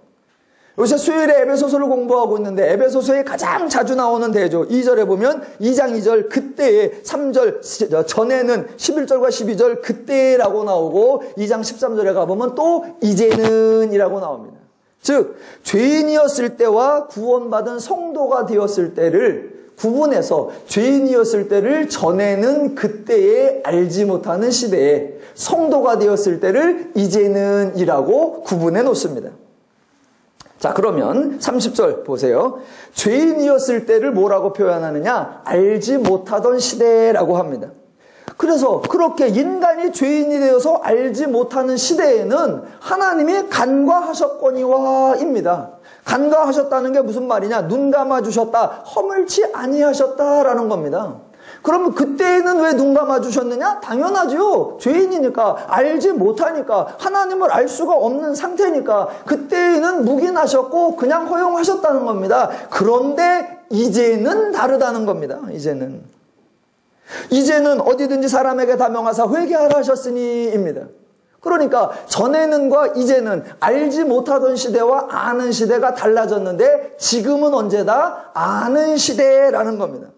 요새 수요일에 에베소서를 공부하고 있는데 에베소서에 가장 자주 나오는 대조 2절에 보면 2장 2절 그때에, 3절 전에는, 11절과 12절 그때라고 나오고 2장 13절에 가보면 또 이제는 이라고 나옵니다. 즉 죄인이었을 때와 구원받은 성도가 되었을 때를 구분해서 죄인이었을 때를 전에는 그때에 알지 못하는 시대에, 성도가 되었을 때를 이제는 이라고 구분해 놓습니다. 자, 그러면 30절 보세요. 죄인이었을 때를 뭐라고 표현하느냐? 알지 못하던 시대라고 합니다. 그래서 그렇게 인간이 죄인이 되어서 알지 못하는 시대에는 하나님이 간과하셨거니와입니다. 간과하셨다는 게 무슨 말이냐? 눈 감아주셨다, 허물지 아니하셨다라는 겁니다. 그러면 그때에는 왜 눈 감아주셨느냐? 당연하죠. 죄인이니까, 알지 못하니까, 하나님을 알 수가 없는 상태니까 그때에는 묵인하셨고 그냥 허용하셨다는 겁니다. 그런데 이제는 다르다는 겁니다. 이제는 어디든지 사람에게 다 명하사 회개하라 하셨으니입니다. 그러니까 전에는과 이제는 알지 못하던 시대와 아는 시대가 달라졌는데 지금은 언제다? 아는 시대라는 겁니다.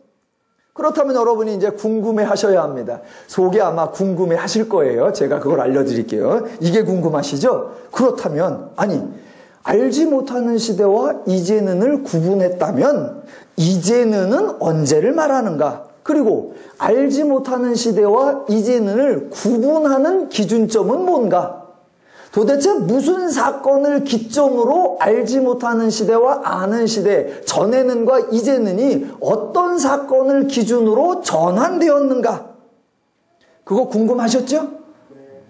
그렇다면 여러분이 이제 궁금해 하셔야 합니다. 속에 아마 궁금해 하실 거예요. 제가 그걸 알려드릴게요. 이게 궁금하시죠? 그렇다면, 아니, 알지 못하는 시대와 이제는을 구분했다면, 이제는은 언제를 말하는가? 그리고 알지 못하는 시대와 이제는을 구분하는 기준점은 뭔가? 도대체 무슨 사건을 기점으로 알지 못하는 시대와 아는 시대, 전에는과 이제는이 어떤 사건을 기준으로 전환되었는가? 그거 궁금하셨죠?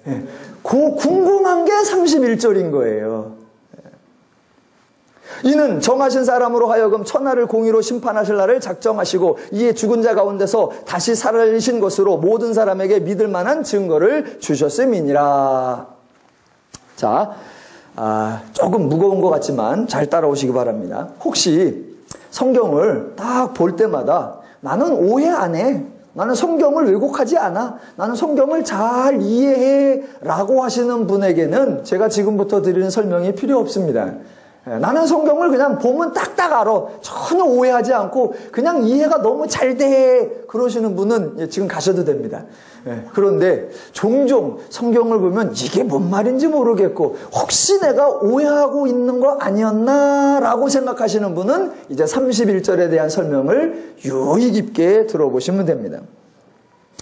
네. 그 궁금한 게 31절인 거예요. 이는 정하신 사람으로 하여금 천하를 공의로 심판하실 날을 작정하시고 이에 죽은 자 가운데서 다시 살아계신 것으로 모든 사람에게 믿을 만한 증거를 주셨음이니라. 자, 조금 무거운 것 같지만 잘 따라오시기 바랍니다. 혹시 성경을 딱 볼 때마다 나는 오해 안 해, 나는 성경을 왜곡하지 않아, 나는 성경을 잘 이해해 라고 하시는 분에게는 제가 지금부터 드리는 설명이 필요 없습니다. 나는 성경을 그냥 보면 딱딱 알아, 전혀 오해하지 않고 그냥 이해가 너무 잘 돼 그러시는 분은 지금 가셔도 됩니다. 그런데 종종 성경을 보면 이게 뭔 말인지 모르겠고 혹시 내가 오해하고 있는 거 아니었나 라고 생각하시는 분은 이제 31절에 대한 설명을 유의 깊게 들어보시면 됩니다.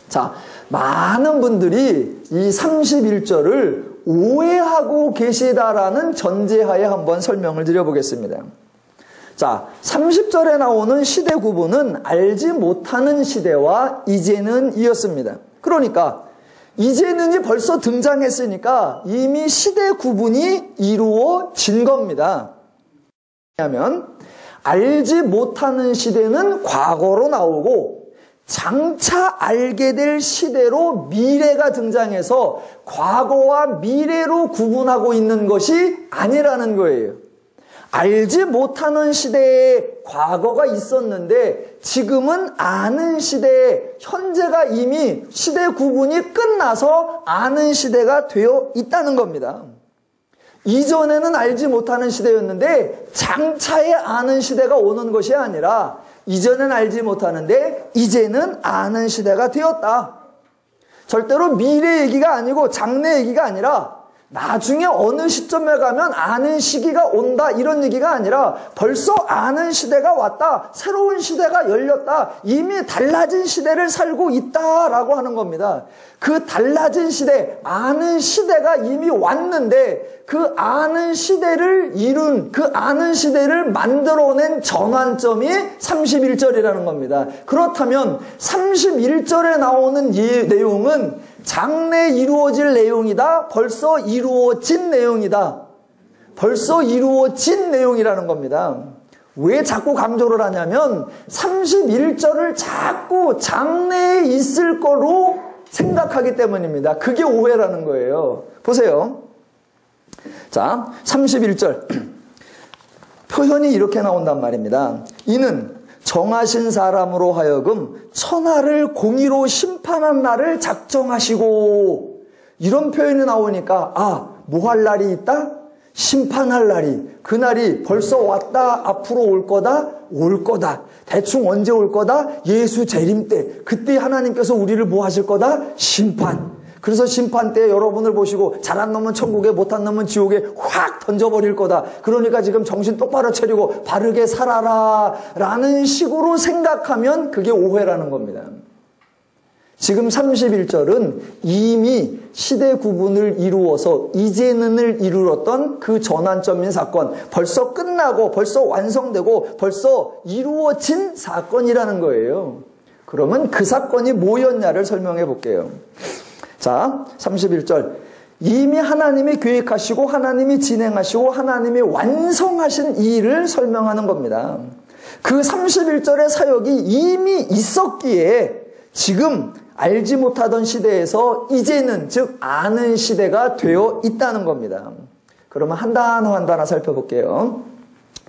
자, 많은 분들이 이 31절을 오해하고 계시다라는 전제하에 한번 설명을 드려보겠습니다. 자, 30절에 나오는 시대 구분은 알지 못하는 시대와 이제는 이었습니다. 그러니까 이제는이 벌써 등장했으니까 이미 시대 구분이 이루어진 겁니다. 왜냐하면 알지 못하는 시대는 과거로 나오고 장차 알게 될 시대로 미래가 등장해서 과거와 미래로 구분하고 있는 것이 아니라는 거예요. 알지 못하는 시대에 과거가 있었는데 지금은 아는 시대에 현재가 이미 시대 구분이 끝나서 아는 시대가 되어 있다는 겁니다. 이전에는 알지 못하는 시대였는데 장차에 아는 시대가 오는 것이 아니라 이전엔 알지 못하는데 이제는 아는 시대가 되었다. 절대로 미래 얘기가 아니고 장래 얘기가 아니라 나중에 어느 시점에 가면 아는 시기가 온다 이런 얘기가 아니라 벌써 아는 시대가 왔다. 새로운 시대가 열렸다. 이미 달라진 시대를 살고 있다라고 하는 겁니다. 그 달라진 시대, 아는 시대가 이미 왔는데 그 아는 시대를 이룬, 그 아는 시대를 만들어낸 전환점이 31절이라는 겁니다. 그렇다면 31절에 나오는 이 내용은 장래에 이루어질 내용이다. 벌써 이루어진 내용이다. 벌써 이루어진 내용이라는 겁니다. 왜 자꾸 강조를 하냐면 31절을 자꾸 장래에 있을 거로 생각하기 때문입니다. 그게 오해라는 거예요. 보세요. 자, 31절 표현이 이렇게 나온단 말입니다. 이는 정하신 사람으로 하여금 천하를 공의로 심판한 날을 작정하시고, 이런 표현이 나오니까 뭐 할 날이 있다? 심판할 날이, 그 날이 벌써 왔다, 앞으로 올 거다, 올 거다. 대충 언제 올 거다? 예수 재림 때. 그때 하나님께서 우리를 뭐 하실 거다? 심판. 그래서 심판 때 여러분을 보시고 잘한 놈은 천국에 못한 놈은 지옥에 확 던져버릴 거다. 그러니까 지금 정신 똑바로 차리고 바르게 살아라 라는 식으로 생각하면 그게 오해라는 겁니다. 지금 31절은 이미 시대 구분을 이루어서 이제는을 이루었던 그 전환점인 사건, 벌써 끝나고 벌써 완성되고 벌써 이루어진 사건이라는 거예요. 그러면 그 사건이 뭐였냐를 설명해 볼게요. 자, 31절. 이미 하나님이 계획하시고 하나님이 진행하시고 하나님이 완성하신 이 일을 설명하는 겁니다. 그 31절의 사역이 이미 있었기에 지금 알지 못하던 시대에서 이제는, 즉 아는 시대가 되어 있다는 겁니다. 그러면 한 단어 한 단어 살펴볼게요.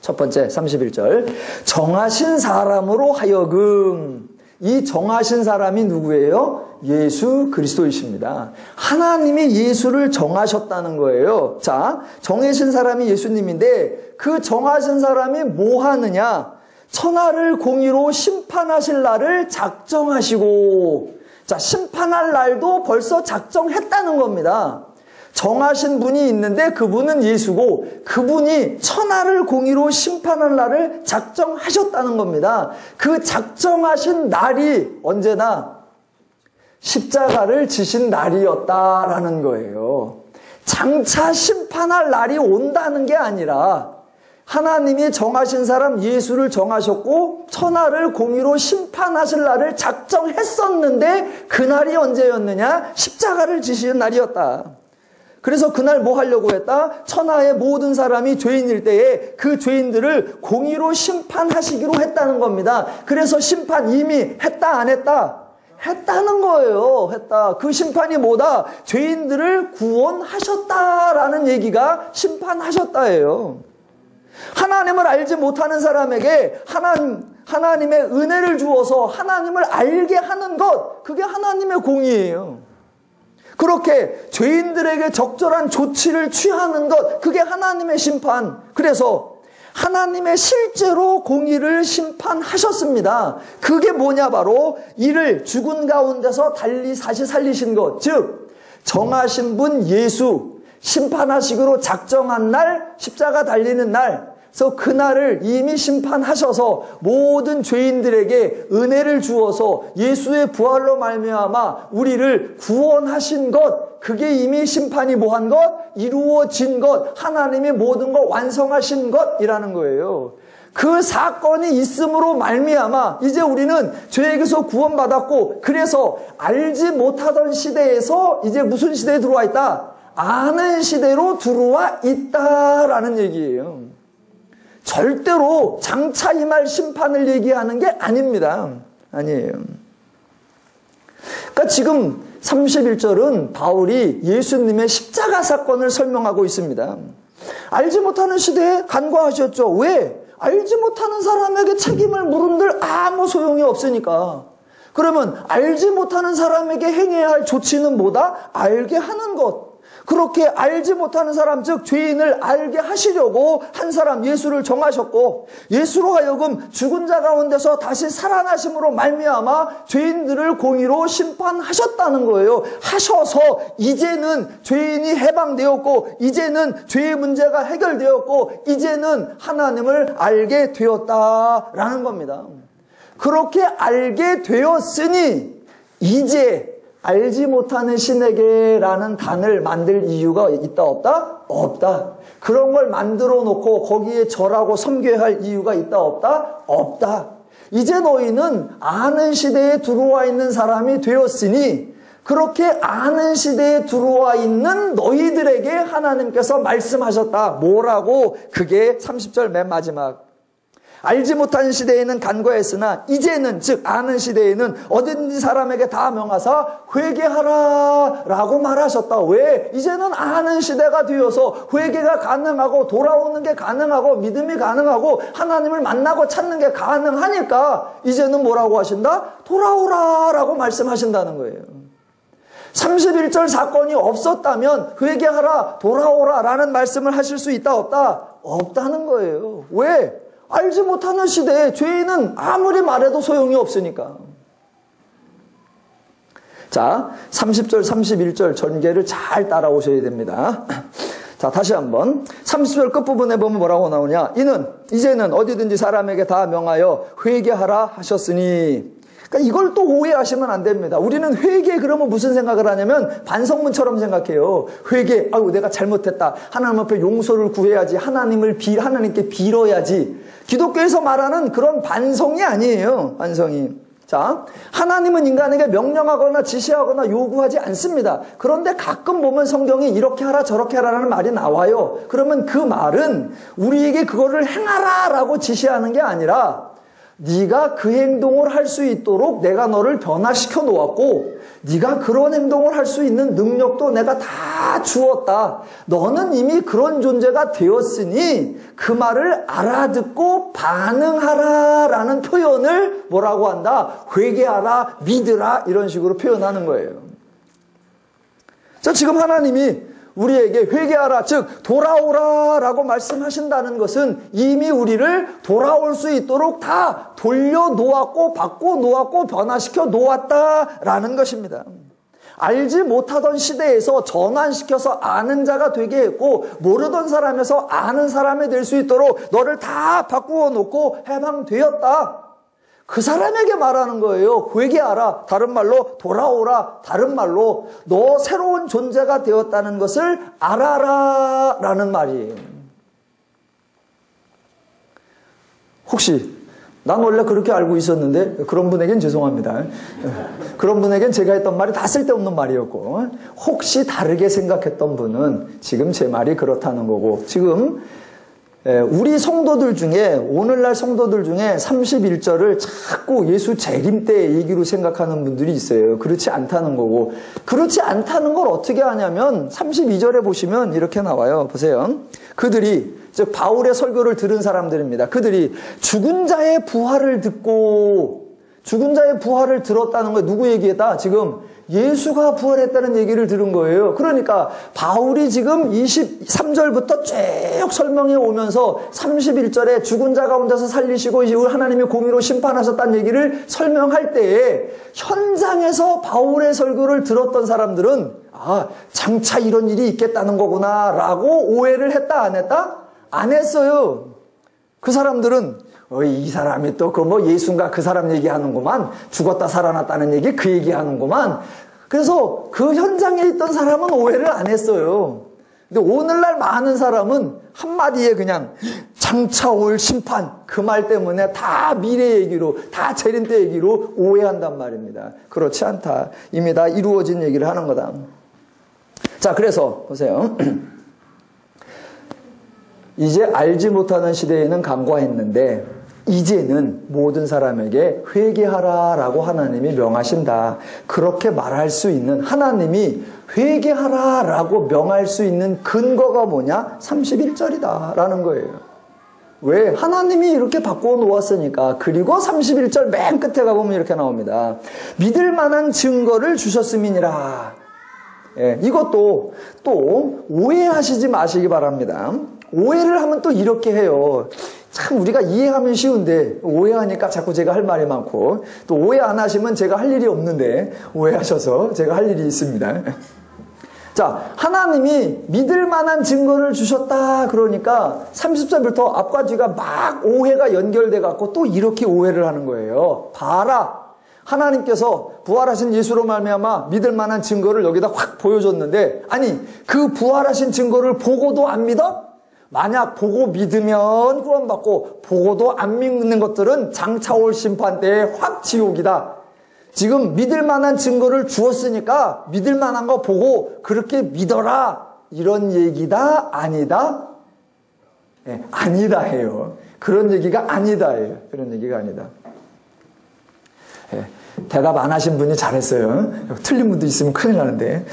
첫 번째 31절. 정하신 사람으로 하여금. 이 정하신 사람이 누구예요? 예수 그리스도이십니다. 하나님이 예수를 정하셨다는 거예요. 자, 정하신 사람이 예수님인데 그 정하신 사람이 뭐 하느냐? 천하를 공의로 심판하실 날을 작정하시고, 자, 심판할 날도 벌써 작정했다는 겁니다. 정하신 분이 있는데 그분은 예수고 그분이 천하를 공의로 심판할 날을 작정하셨다는 겁니다. 그 작정하신 날이 언제나 십자가를 지신 날이었다라는 거예요. 장차 심판할 날이 온다는 게 아니라 하나님이 정하신 사람 예수를 정하셨고 천하를 공의로 심판하실 날을 작정했었는데 그날이 언제였느냐? 십자가를 지시는 날이었다. 그래서 그날 뭐 하려고 했다? 천하의 모든 사람이 죄인일 때에 그 죄인들을 공의로 심판하시기로 했다는 겁니다. 그래서 심판 이미 했다 안 했다? 했다는 거예요. 했다. 그 심판이 뭐다? 죄인들을 구원하셨다라는 얘기가 심판하셨다예요. 하나님을 알지 못하는 사람에게 하나님의 은혜를 주어서 하나님을 알게 하는 것, 그게 하나님의 공의예요. 그렇게 죄인들에게 적절한 조치를 취하는 것, 그게 하나님의 심판. 그래서 하나님의 실제로 공의를 심판하셨습니다. 그게 뭐냐? 바로 이를 죽은 가운데서 다시 살리신 것, 즉 정하신 분 예수 심판하시기로 작정한 날, 십자가 달리는 날, 그래서 그날을 이미 심판하셔서 모든 죄인들에게 은혜를 주어서 예수의 부활로 말미암아 우리를 구원하신 것, 그게 이미 심판이 뭐한 것? 이루어진 것, 하나님이 모든 것 완성하신 것이라는 거예요. 그 사건이 있음으로 말미암아 이제 우리는 죄에게서 구원받았고, 그래서 알지 못하던 시대에서 이제 무슨 시대에 들어와 있다? 아는 시대로 들어와 있다라는 얘기예요. 절대로 장차 임할 심판을 얘기하는 게 아닙니다. 아니에요. 그러니까 지금 31절은 바울이 예수님의 십자가 사건을 설명하고 있습니다. 알지 못하는 시대에 간과하셨죠. 왜? 알지 못하는 사람에게 책임을 물은들 아무 소용이 없으니까. 그러면 알지 못하는 사람에게 행해야 할 조치는 뭐다? 알게 하는 것. 그렇게 알지 못하는 사람, 즉 죄인을 알게 하시려고 한 사람 예수를 정하셨고, 예수로 하여금 죽은 자 가운데서 다시 살아나심으로 말미암아 죄인들을 공의로 심판하셨다는 거예요. 하셔서 이제는 죄인이 해방되었고, 이제는 죄의 문제가 해결되었고, 이제는 하나님을 알게 되었다라는 겁니다. 그렇게 알게 되었으니 이제 알지 못하는 신에게라는 단을 만들 이유가 있다 없다? 없다. 그런 걸 만들어 놓고 거기에 절하고 섬겨야 할 이유가 있다 없다? 없다. 이제 너희는 아는 시대에 들어와 있는 사람이 되었으니, 그렇게 아는 시대에 들어와 있는 너희들에게 하나님께서 말씀하셨다. 뭐라고? 그게 30절 맨 마지막. 알지 못한 시대에는 간과했으나 이제는, 즉 아는 시대에는 어딘지 사람에게 다 명하사 회개하라 라고 말하셨다. 왜? 이제는 아는 시대가 되어서 회개가 가능하고 돌아오는 게 가능하고 믿음이 가능하고 하나님을 만나고 찾는 게 가능하니까 이제는 뭐라고 하신다? 돌아오라 라고 말씀하신다는 거예요. 31절 사건이 없었다면 회개하라, 돌아오라 라는 말씀을 하실 수 있다 없다? 없다는 거예요. 왜? 알지 못하는 시대에 죄인은 아무리 말해도 소용이 없으니까. 자, 30절, 31절 전개를 잘 따라오셔야 됩니다. 자, 다시 한번 30절 끝부분에 보면 뭐라고 나오냐? 이제는 어디든지 사람에게 다 명하여 회개하라 하셨으니. 그러니까 이걸 또 오해하시면 안 됩니다. 우리는 회개 그러면 무슨 생각을 하냐면 반성문처럼 생각해요. 회개, 아이고 내가 잘못했다. 하나님 앞에 용서를 구해야지. 하나님께 빌어야지. 기독교에서 말하는 그런 반성이 아니에요. 반성이. 자, 하나님은 인간에게 명령하거나 지시하거나 요구하지 않습니다. 그런데 가끔 보면 성경에 이렇게 하라 저렇게 하라라는 말이 나와요. 그러면 그 말은 우리에게 그거를 행하라라고 지시하는 게 아니라, 네가 그 행동을 할 수 있도록 내가 너를 변화시켜 놓았고, 네가 그런 행동을 할 수 있는 능력도 내가 다 주었다. 너는 이미 그런 존재가 되었으니 그 말을 알아듣고 반응하라라는 표현을 뭐라고 한다? 회개하라, 믿으라, 이런 식으로 표현하는 거예요. 자, 지금 하나님이 우리에게 회개하라, 즉 돌아오라 라고 말씀하신다는 것은 이미 우리를 돌아올 수 있도록 다 돌려놓았고 바꿔놓았고 변화시켜 놓았다라는 것입니다. 알지 못하던 시대에서 전환시켜서 아는 자가 되게 했고, 모르던 사람에서 아는 사람이 될 수 있도록 너를 다 바꾸어 놓고 해방되었다. 그 사람에게 말하는 거예요. 회개하라, 다른 말로 돌아오라, 다른 말로 너 새로운 존재가 되었다는 것을 알아라 라는 말이에요. 혹시 난 원래 그렇게 알고 있었는데, 그런 분에겐 죄송합니다. 그런 분에겐 제가 했던 말이 다 쓸데없는 말이었고, 혹시 다르게 생각했던 분은 지금 제 말이 그렇다는 거고, 지금 우리 성도들 중에, 오늘날 성도들 중에 31절을 자꾸 예수 재림 때 얘기로 생각하는 분들이 있어요. 그렇지 않다는 거고, 그렇지 않다는 걸 어떻게 하냐면 32절에 보시면 이렇게 나와요. 보세요. 그들이, 즉 바울의 설교를 들은 사람들입니다. 그들이 죽은 자의 부활을 듣고, 죽은 자의 부활을 들었다는 거예요. 누구 얘기했다? 지금 예수가 부활했다는 얘기를 들은 거예요. 그러니까 바울이 지금 23절부터 쭉 설명해 오면서 31절에 죽은 자 가운데서 살리시고 하나님이 공의로 심판하셨다는 얘기를 설명할 때에 현장에서 바울의 설교를 들었던 사람들은 장차 이런 일이 있겠다는 거구나 라고 오해를 했다 안 했다? 안 했어요. 그 사람들은 이 사람이 또 그 뭐 예수인가 그 사람 얘기하는구만. 죽었다 살아났다는 얘기 그 얘기하는구만. 그래서 그 현장에 있던 사람은 오해를 안 했어요. 근데 오늘날 많은 사람은 한마디에 그냥 장차 올 심판 그 말 때문에 다 미래 얘기로 다 재림 때 얘기로 오해한단 말입니다. 그렇지 않다. 이미 다 이루어진 얘기를 하는 거다. 자, 그래서 보세요. 이제 알지 못하는 시대에는 간과했는데 이제는 모든 사람에게 회개하라라고 하나님이 명하신다. 그렇게 말할 수 있는, 하나님이 회개하라라고 명할 수 있는 근거가 뭐냐? 31절이다라는 거예요. 왜? 하나님이 이렇게 바꾸어 놓았으니까. 그리고 31절 맨 끝에 가보면 이렇게 나옵니다. 믿을 만한 증거를 주셨음이니라. 예, 이것도 또 오해하시지 마시기 바랍니다. 오해를 하면 또 이렇게 해요. 참 우리가 이해하면 쉬운데 오해하니까 자꾸 제가 할 말이 많고, 또 오해 안 하시면 제가 할 일이 없는데 오해하셔서 제가 할 일이 있습니다. 자, 하나님이 믿을 만한 증거를 주셨다 그러니까 30절부터 앞과 뒤가 막 오해가 연결돼 갖고 또 이렇게 오해를 하는 거예요. 봐라, 하나님께서 부활하신 예수로 말미암아 믿을 만한 증거를 여기다 확 보여줬는데, 아니 그 부활하신 증거를 보고도 안 믿어? 만약 보고 믿으면 구원받고 보고도 안 믿는 것들은 장차 올 심판 때에 확 지옥이다. 지금 믿을 만한 증거를 주었으니까 믿을 만한 거 보고 그렇게 믿어라. 이런 얘기다? 아니다? 네, 아니다 해요. 그런 얘기가 아니다 해요. 그런 얘기가 아니다. 네, 대답 안 하신 분이 잘했어요. 틀린 분도 있으면 큰일 나는데.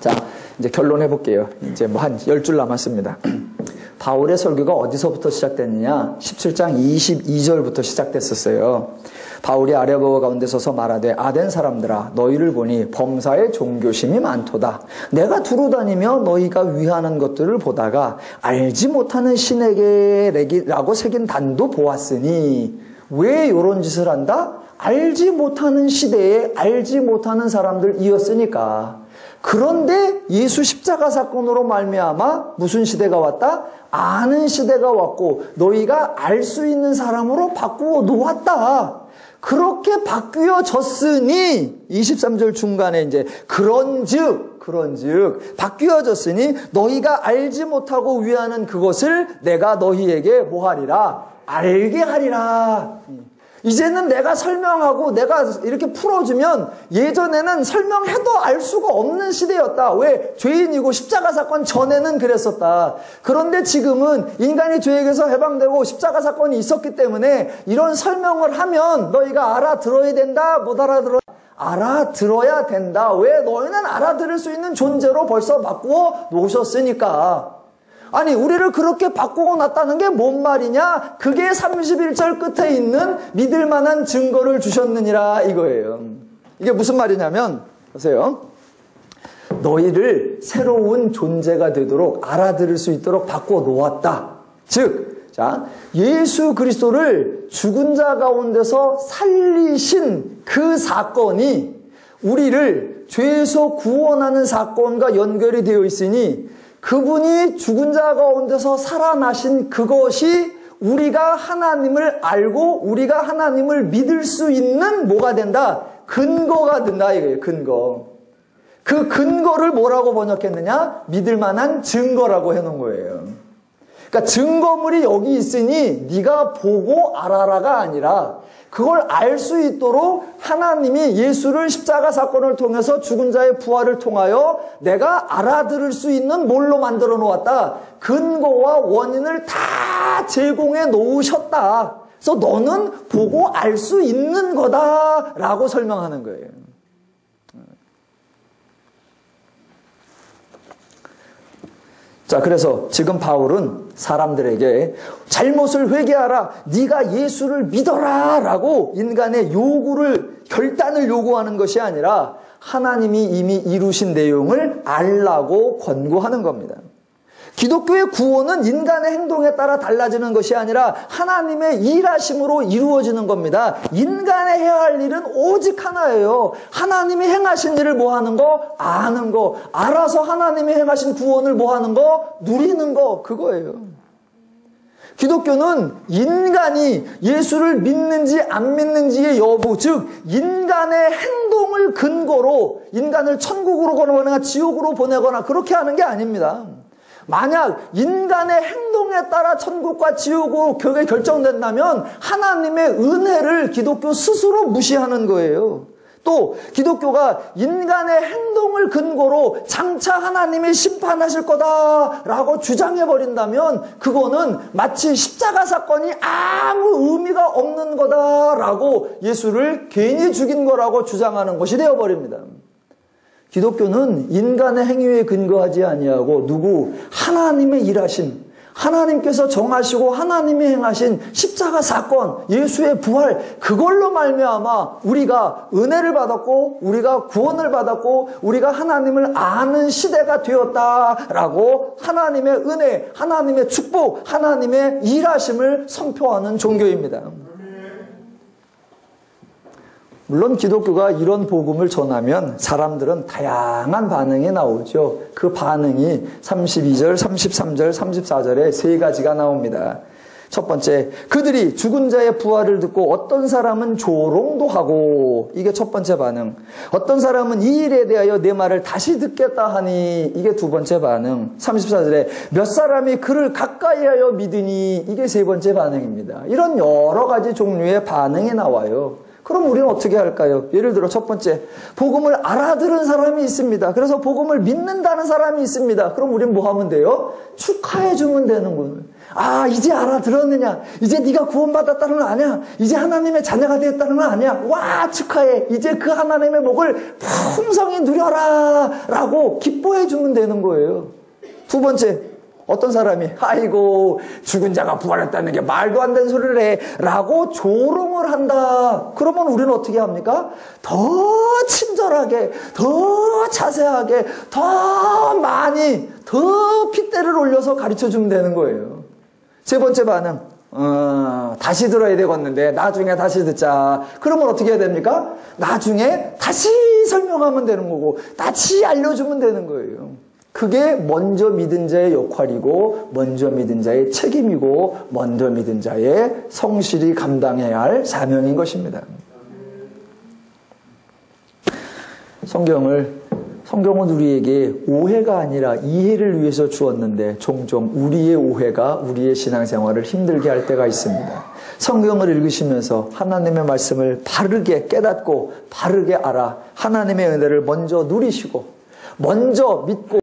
자, 이제 결론 해볼게요. 이제 뭐 한 10줄 남았습니다. 바울의 설교가 어디서부터 시작됐느냐? 17장 22절부터 시작됐었어요. 바울이 아레고 가운데 서서 말하되 아덴 사람들아 너희를 보니 범사에 종교심이 많도다. 내가 두루 다니며 너희가 위하는 것들을 보다가 알지 못하는 신에게라고 새긴 단도 보았으니. 왜 이런 짓을 한다? 알지 못하는 시대에 알지 못하는 사람들이었으니까. 그런데 예수 십자가 사건으로 말미암아 무슨 시대가 왔다? 아는 시대가 왔고 너희가 알 수 있는 사람으로 바꾸어 놓았다. 그렇게 바뀌어졌으니 23절 중간에 이제 그런즉 바뀌어졌으니 너희가 알지 못하고 위하는 그것을 내가 너희에게 뭐하리라? 알게 하리라. 이제는 내가 설명하고 내가 이렇게 풀어주면, 예전에는 설명해도 알 수가 없는 시대였다. 왜? 죄인이고 십자가 사건 전에는 그랬었다. 그런데 지금은 인간이 죄에게서 해방되고 십자가 사건이 있었기 때문에 이런 설명을 하면 너희가 알아들어야 된다. 못 알아들어? 알아들어야 된다. 왜? 너희는 알아들을 수 있는 존재로 벌써 바꾸어 놓으셨으니까. 아니, 우리를 그렇게 바꾸고 놨다는 게 뭔 말이냐? 그게 31절 끝에 있는 믿을 만한 증거를 주셨느니라 이거예요. 이게 무슨 말이냐면, 보세요. 너희를 새로운 존재가 되도록 알아들을 수 있도록 바꾸어 놓았다. 즉, 자, 예수 그리스도를 죽은 자 가운데서 살리신 그 사건이 우리를 죄에서 구원하는 사건과 연결이 되어 있으니, 그분이 죽은 자 가운데서 살아나신 그것이 우리가 하나님을 알고 우리가 하나님을 믿을 수 있는 뭐가 된다? 근거가 된다 이거예요. 근거. 그 근거를 뭐라고 번역했느냐? 믿을 만한 증거라고 해놓은 거예요. 그러니까 증거물이 여기 있으니 네가 보고 알아라가 아니라 그걸 알 수 있도록 하나님이 예수를 십자가 사건을 통해서 죽은 자의 부활을 통하여 내가 알아들을 수 있는 뭘로 만들어 놓았다. 근거와 원인을 다 제공해 놓으셨다. 그래서 너는 보고 알 수 있는 거다라고 설명하는 거예요. 자, 그래서 지금 바울은 사람들에게 잘못을 회개하라, 네가 예수를 믿어라 라고 인간의 요구를, 결단을 요구하는 것이 아니라 하나님이 이미 이루신 내용을 알라고 권고하는 겁니다. 기독교의 구원은 인간의 행동에 따라 달라지는 것이 아니라 하나님의 일하심으로 이루어지는 겁니다. 인간의 해야 할 일은 오직 하나예요. 하나님이 행하신 일을 뭐 하는 거? 아는 거. 알아서 하나님이 행하신 구원을 뭐 하는 거? 누리는 거. 그거예요. 기독교는 인간이 예수를 믿는지 안 믿는지의 여부, 즉 인간의 행동을 근거로 인간을 천국으로 보내거나 지옥으로 보내거나 그렇게 하는 게 아닙니다. 만약 인간의 행동에 따라 천국과 지옥으로 그게 결정된다면 하나님의 은혜를 기독교 스스로 무시하는 거예요. 또 기독교가 인간의 행동을 근거로 장차 하나님이 심판하실 거다라고 주장해버린다면 그거는 마치 십자가 사건이 아무 의미가 없는 거다라고 예수를 괜히 죽인 거라고 주장하는 것이 되어버립니다. 기독교는 인간의 행위에 근거하지 아니하고 하나님의 일하심, 하나님께서 정하시고 하나님이 행하신 십자가 사건, 예수의 부활, 그걸로 말미암아 우리가 은혜를 받았고 우리가 구원을 받았고 우리가 하나님을 아는 시대가 되었다라고 하나님의 은혜, 하나님의 축복, 하나님의 일하심을 선포하는 종교입니다. 물론 기독교가 이런 복음을 전하면 사람들은 다양한 반응이 나오죠. 그 반응이 32절, 33절, 34절에 세 가지가 나옵니다. 첫 번째, 그들이 죽은 자의 부활을 듣고 어떤 사람은 조롱도 하고, 이게 첫 번째 반응. 어떤 사람은 이 일에 대하여 내 말을 다시 듣겠다 하니, 이게 두 번째 반응. 34절에 몇 사람이 그를 가까이하여 믿으니, 이게 세 번째 반응입니다. 이런 여러 가지 종류의 반응이 나와요. 그럼 우리는 어떻게 할까요? 예를 들어 첫 번째, 복음을 알아들은 사람이 있습니다. 그래서 복음을 믿는다는 사람이 있습니다. 그럼 우리는 뭐 하면 돼요? 축하해 주면 되는 거예요. 아, 이제 알아들었느냐? 이제 네가 구원받았다는 거 아니야? 이제 하나님의 자녀가 되었다는 거 아니야? 와, 축하해. 이제 그 하나님의 복을 풍성히 누려라 라고 기뻐해 주면 되는 거예요. 두 번째, 어떤 사람이 아이고 죽은 자가 부활했다는 게 말도 안 되는 소리를 해 라고 조롱을 한다. 그러면 우리는 어떻게 합니까? 더 친절하게, 더 자세하게, 더 많이, 더 핏대를 올려서 가르쳐주면 되는 거예요. 세 번째 반응, 다시 들어야 되겠는데 나중에 다시 듣자. 그러면 어떻게 해야 됩니까? 나중에 다시 설명하면 되는 거고 다시 알려주면 되는 거예요. 그게 먼저 믿은 자의 역할이고 먼저 믿은 자의 책임이고 먼저 믿은 자의 성실히 감당해야 할 사명인 것입니다. 성경은 우리에게 오해가 아니라 이해를 위해서 주었는데 종종 우리의 오해가 우리의 신앙생활을 힘들게 할 때가 있습니다. 성경을 읽으시면서 하나님의 말씀을 바르게 깨닫고 바르게 알아 하나님의 은혜를 먼저 누리시고 먼저 믿고